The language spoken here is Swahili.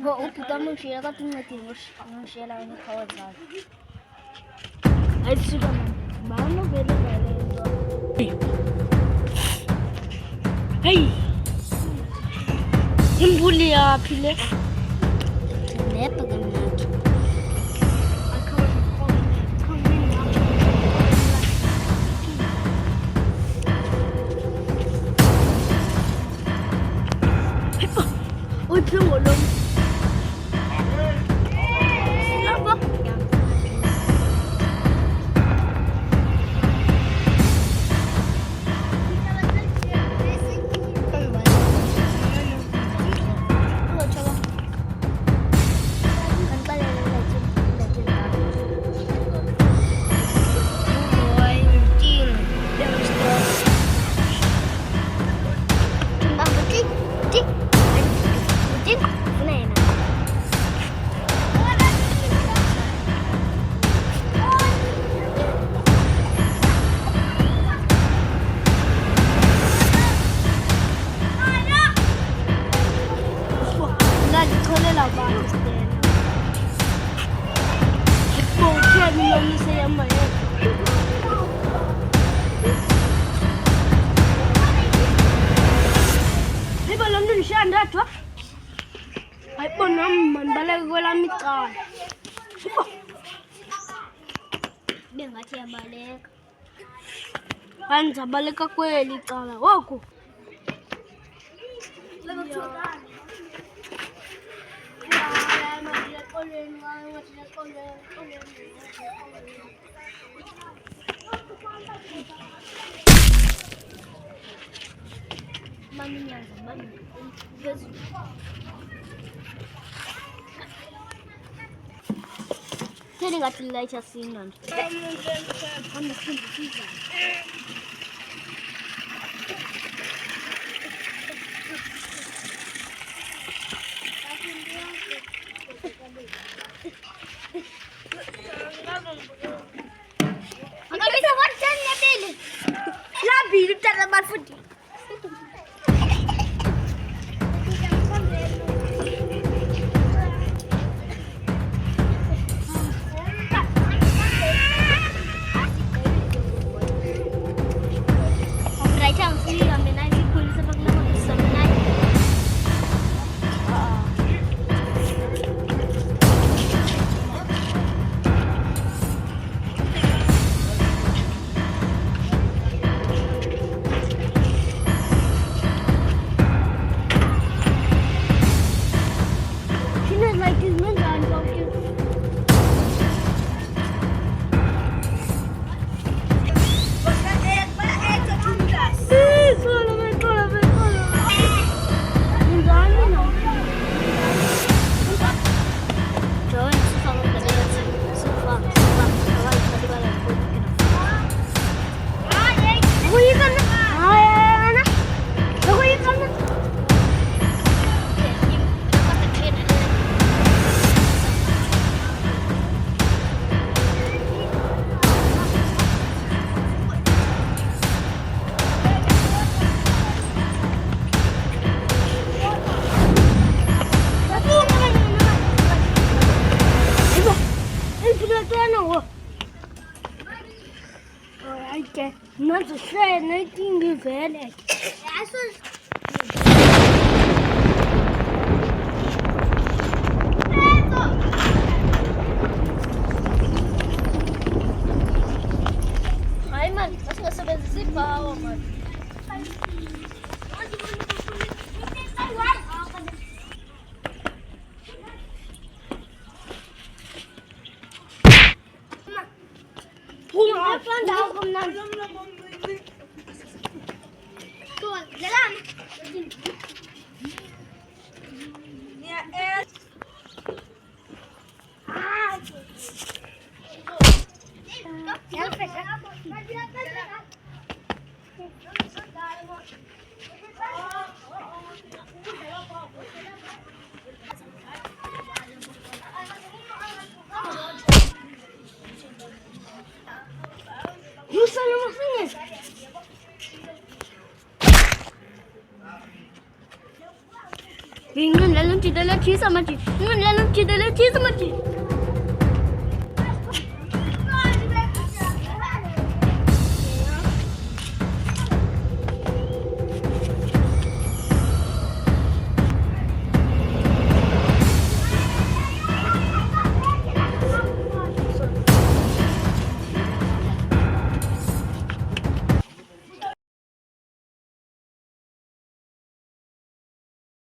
हो उपता मग शिळा का तुम्ही मग शिळा आणि खावत जा आई सुद्धा बाहेर ना गेले hey इम्बुली आपले ne pagamento ôi thương một luôn lắm quá Ay po naman, balag wala mitay. Di nga siya balik. Pansa, balik ako eh, litala. Wako. Mami niya, mami. Sini nggak tilai casinan. Agak bisa warnanya pilih. Lebih cara berfudi. Not to say anything is valid. Hi man, mas nggak sebentar sih bawa man. Jalan. ငါလည်းလုံးကြည့်တယ်လဲချီးစမကြည့်ငါလည်းလုံးကြည့်တယ်လဲချီးစမကြည့်